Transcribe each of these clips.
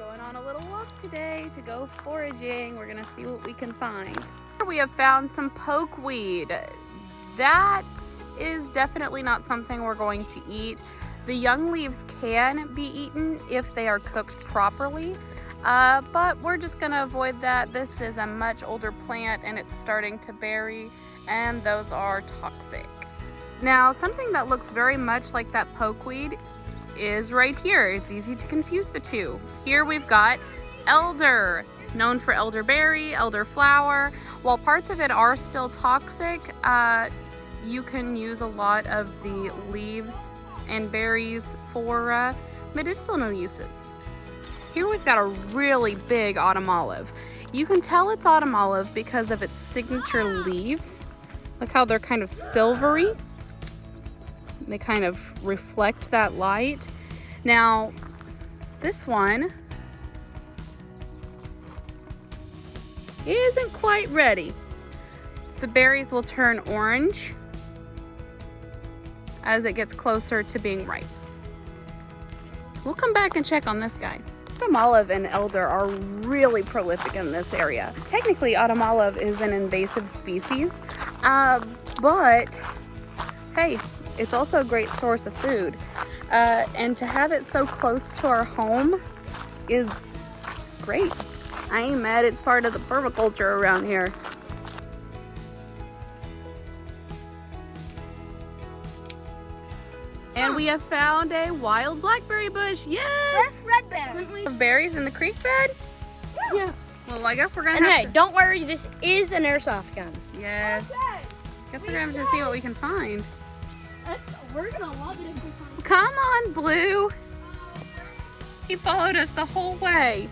going on a little walk today to go foraging. We're gonna see what we can find. We have found some pokeweed. That is definitely not something we're going to eat. The young leaves can be eaten if they are cooked properly, but we're just gonna avoid that. This is a much older plant and it's starting to berry, and those are toxic. Now, something that looks very much like that pokeweed is right here. It's easy to confuse the two. Here we've got elder, known for elderberry, elderflower. While parts of it are still toxic, you can use a lot of the leaves and berries for medicinal uses. Here we've got a really big autumn olive. You can tell it's autumn olive because of its signature leaves. Look how they're kind of silvery. They kind of reflect that light. Now, this one isn't quite ready. The berries will turn orange as it gets closer to being ripe. We'll come back and check on this guy. Autumn olive and elder are really prolific in this area. Technically, autumn olive is an invasive species, but hey, it's also a great source of food. And to have it so close to our home is great. I ain't mad, it's part of the permaculture around here. And we have found a wild blackberry bush. Yes! Red berry. Berries in the creek bed? Yeah. Well, I guess we're gonna And have hey, don't worry, this is an airsoft gun. Yes. Guess we're gonna have to see what we can find. We're gonna love it if we find. Come on, Blue. He followed us the whole way.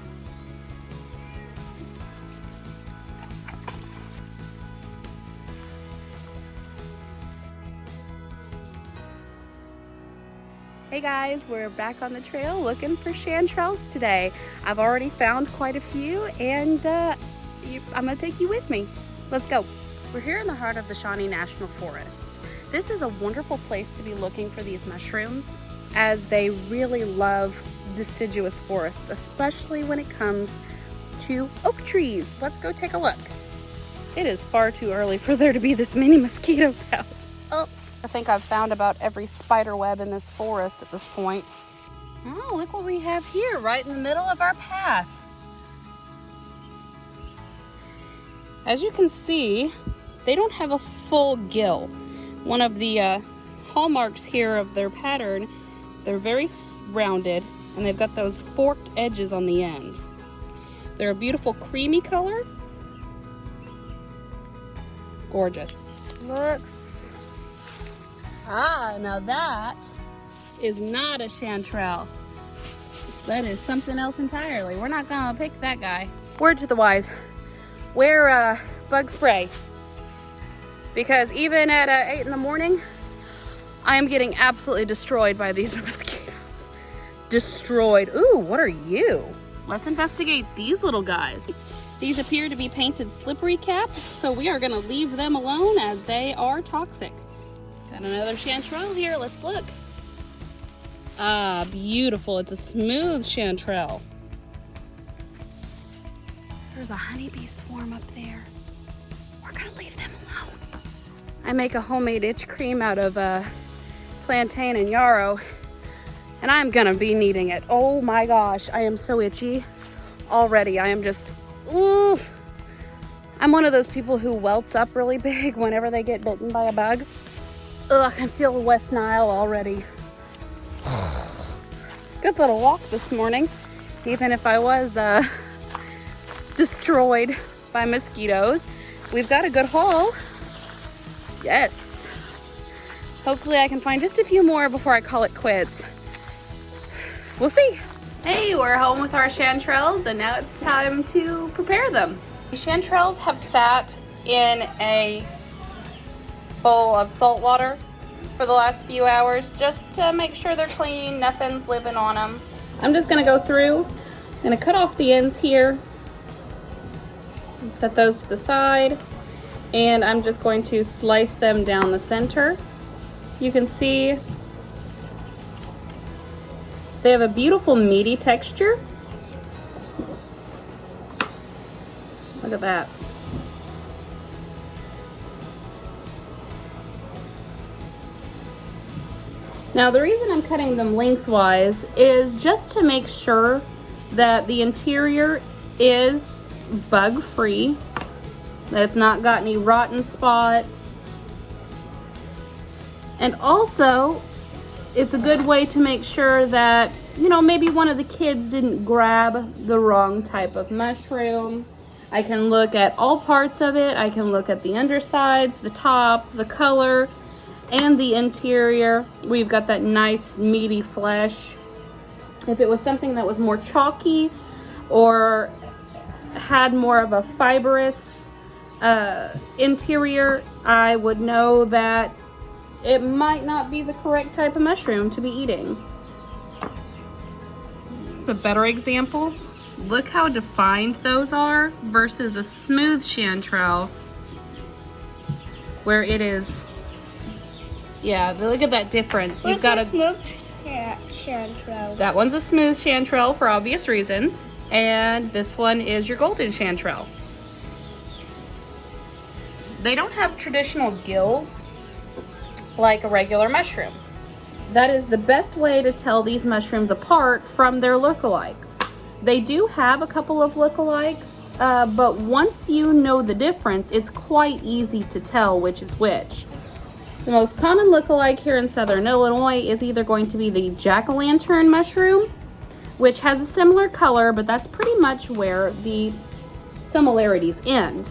Hey guys, we're back on the trail looking for chanterelles today. I've already found quite a few, and I'm gonna take you with me. Let's go. We're here in the heart of the Shawnee National Forest. This is a wonderful place to be looking for these mushrooms, as they really love deciduous forests, especially when it comes to oak trees. Let's go take a look. It is far too early for there to be this many mosquitoes out. Oh, I think I've found about every spider web in this forest at this point. Oh, look what we have here, right in the middle of our path. As you can see, they don't have a full gill. One of the hallmarks here of their pattern, they're very rounded and they've got those forked edges on the end. They're a beautiful creamy color. Gorgeous. Looks. Now that is not a chanterelle. That is something else entirely. We're not gonna pick that guy. Word to the wise, wear bug spray. Because even at 8 in the morning, I am getting absolutely destroyed by these mosquitoes. Destroyed. Ooh, what are you? Let's investigate these little guys. These appear to be painted slippery cap, so we are gonna leave them alone as they are toxic. Got another chanterelle here, let's look. Ah, beautiful, it's a smooth chanterelle. There's a honeybee swarm up there. We're gonna leave them alone. I make a homemade itch cream out of plantain and yarrow, and I'm gonna be needing it. Oh my gosh, I am so itchy already. I am just, ooh. I'm one of those people who welts up really big whenever they get bitten by a bug. Ugh, I can feel West Nile already. Good little walk this morning, even if I was destroyed by mosquitoes. We've got a good haul. Yes. Hopefully I can find just a few more before I call it quits. We'll see. Hey, we're home with our chanterelles, and now it's time to prepare them. The chanterelles have sat in a bowl of salt water for the last few hours just to make sure they're clean, nothing's living on them. I'm just gonna go through, I'm gonna cut off the ends here and set those to the side. And I'm just going to slice them down the center. You can see they have a beautiful meaty texture. Look at that. Now the reason I'm cutting them lengthwise is just to make sure that the interior is bug-free, that it's not got any rotten spots. And also, it's a good way to make sure that, you know, maybe one of the kids didn't grab the wrong type of mushroom. I can look at all parts of it. I can look at the undersides, the top, the color, and the interior. We've got that nice meaty flesh. If it was something that was more chalky or had more of a fibrous interior, I would know that it might not be the correct type of mushroom to be eating. A better example, look how defined those are versus a smooth chanterelle where it is, yeah, look at that difference. You've got a smooth chanterelle. That one's a smooth chanterelle for obvious reasons, and this one is your golden chanterelle. They don't have traditional gills like a regular mushroom. That is the best way to tell these mushrooms apart from their lookalikes. They do have a couple of lookalikes, but once you know the difference, it's quite easy to tell which is which. The most common lookalike here in Southern Illinois is either going to be the jack-o'-lantern mushroom, which has a similar color, but that's pretty much where the similarities end.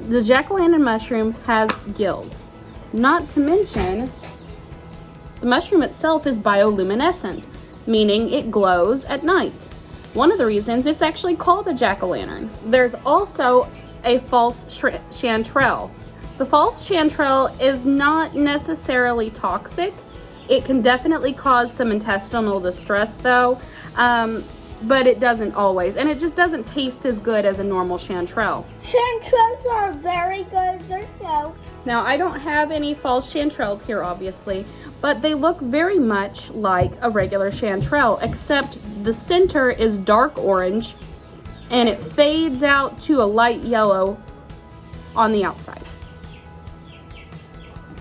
The jack-o'-lantern mushroom has gills. Not to mention, the mushroom itself is bioluminescent, meaning it glows at night. One of the reasons it's actually called a jack-o'-lantern. There's also a false chanterelle. The false chanterelle is not necessarily toxic. It can definitely cause some intestinal distress though, but it doesn't always, and it just doesn't taste as good as a normal chanterelle. Chanterelles are very good themselves. Now, I don't have any false chanterelles here, obviously, but they look very much like a regular chanterelle, except the center is dark orange and it fades out to a light yellow on the outside.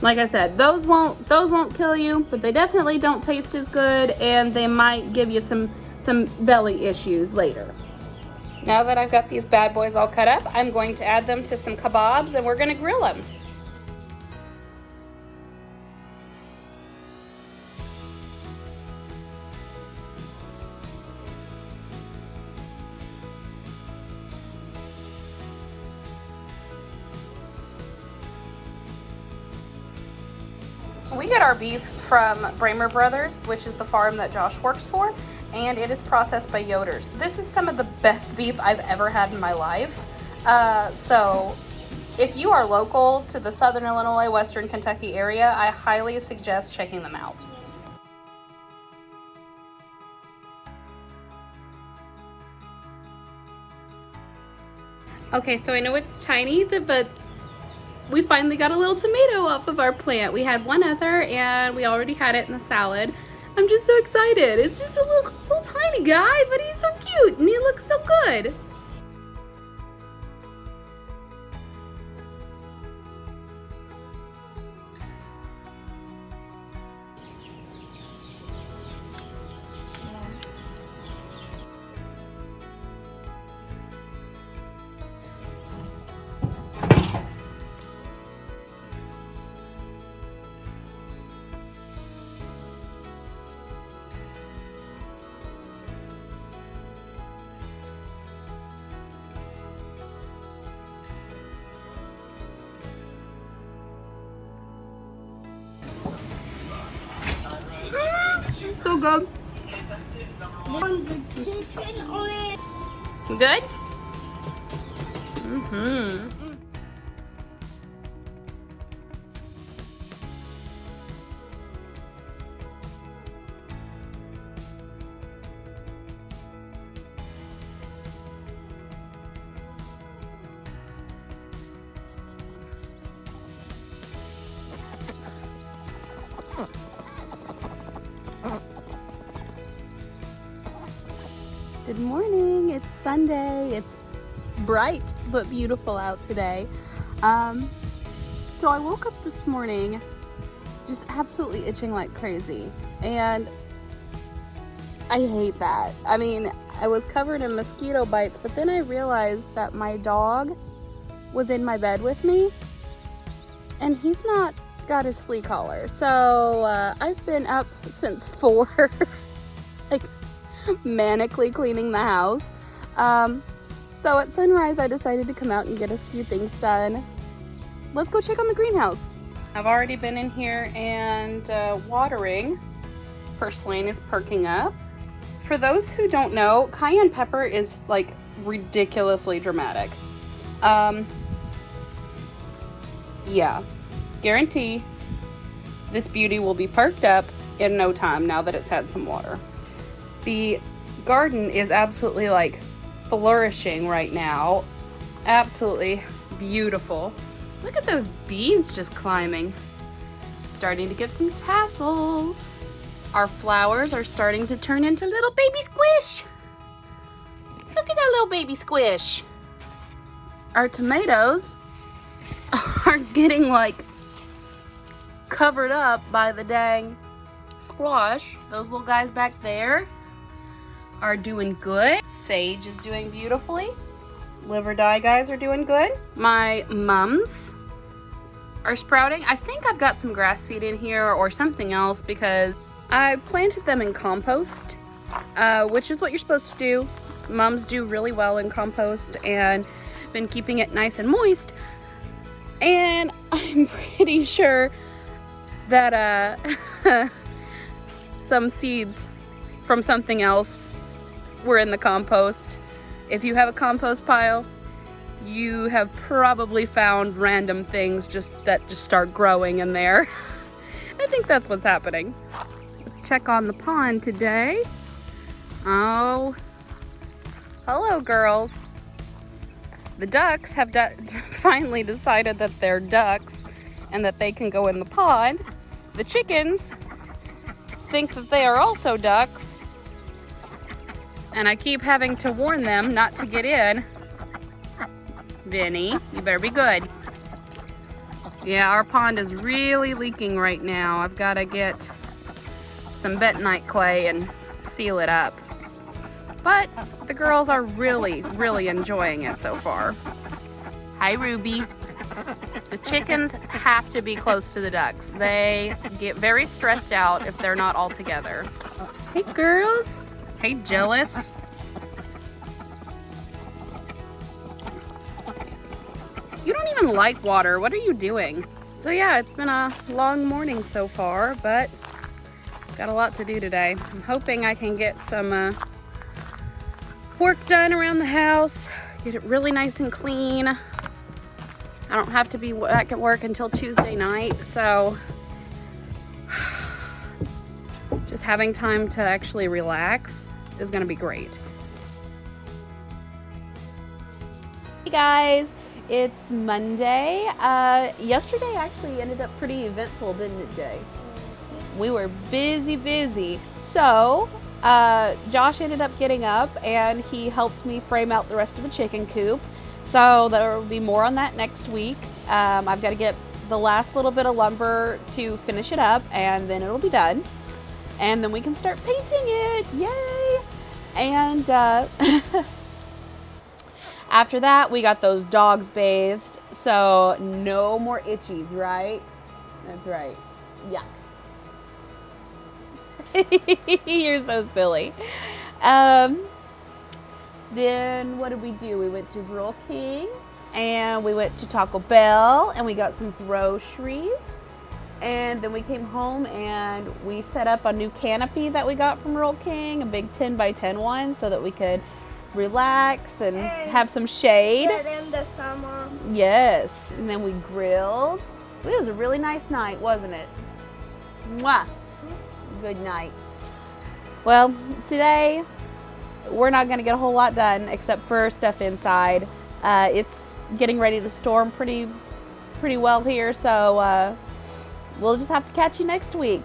Like I said, those won't kill you, but they definitely don't taste as good, and they might give you some belly issues later. Now that I've got these bad boys all cut up, I'm going to add them to some kebabs and we're going to grill them. We get our beef from Bramer Brothers, which is the farm that Josh works for, and it is processed by Yoder's. This is some of the best beef I've ever had in my life. So if you are local to the Southern Illinois, Western Kentucky area, I highly suggest checking them out. Okay, so I know it's tiny, but we finally got a little tomato off of our plant. We had one other and we already had it in the salad. I'm just so excited. It's just a little tiny guy, but he's so cute and he looks so good. So good. Good? Mm-hmm. Good morning. It's Sunday. It's bright but beautiful out today. So I woke up this morning just absolutely itching like crazy, and I hate that. I mean, I was covered in mosquito bites, but then I realized that my dog was in my bed with me, and he's not got his flea collar. So I've been up since 4, like manically cleaning the house. So at sunrise, I decided to come out and get a few things done. Let's go check on the greenhouse. I've already been in here and watering. Purslane is perking up. For those who don't know, cayenne pepper is like ridiculously dramatic. Yeah, guarantee this beauty will be perked up in no time now that it's had some water. The garden is absolutely like flourishing right now. Absolutely beautiful. Look at those beans just climbing. Starting to get some tassels. Our flowers are starting to turn into little baby squish. Look at that little baby squish. Our tomatoes are getting like covered up by the dang squash. Those little guys back there are doing good. Sage is doing beautifully. Liver dye guys are doing good. My mums are sprouting. I think I've got some grass seed in here or something else because I planted them in compost, which is what you're supposed to do. Mums do really well in compost and been keeping it nice and moist. And I'm pretty sure that some seeds from something else were in the compost. If you have a compost pile, you have probably found random things that just start growing in there. I think that's what's happening. Let's check on the pond today. Oh, hello girls. The ducks have finally decided that they're ducks and that they can go in the pond. The chickens think that they are also ducks, and I keep having to warn them not to get in. Vinny, you better be good. Yeah, our pond is really leaking right now. I've got to get some bentonite clay and seal it up. But the girls are really, really enjoying it so far. Hi, Ruby. The chickens have to be close to the ducks. They get very stressed out if they're not all together. Hey, girls. Hey, jealous. You don't even like water. What are you doing? So yeah, it's been a long morning so far, but got a lot to do today. I'm hoping I can get some work done around the house, get it really nice and clean. I don't have to be back at work until Tuesday night, so just having time to actually relax is gonna be great. Hey guys, it's Monday. Yesterday actually ended up pretty eventful, didn't it, Jay? We were busy. So Josh ended up getting up and he helped me frame out the rest of the chicken coop. So there will be more on that next week. I've got to get the last little bit of lumber to finish it up, and then it'll be done. And then we can start painting it. Yay! And after that, we got those dogs bathed. So no more itchies, right? That's right. Yuck. You're so silly. Then what did we do? We went to Rural King and we went to Taco Bell and we got some groceries. And then we came home and we set up a new canopy that we got from Rural King, a big 10 by 10 one, so that we could relax and have some shade. In the summer. Yes. And then we grilled. It was a really nice night, wasn't it? Mwah. Good night. Well, today we're not going to get a whole lot done except for stuff inside. It's getting ready to storm pretty well here, so we'll just have to catch you next week.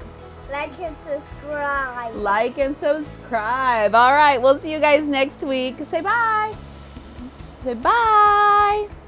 Like and subscribe. Like and subscribe. All right, we'll see you guys next week. Say bye. Say bye.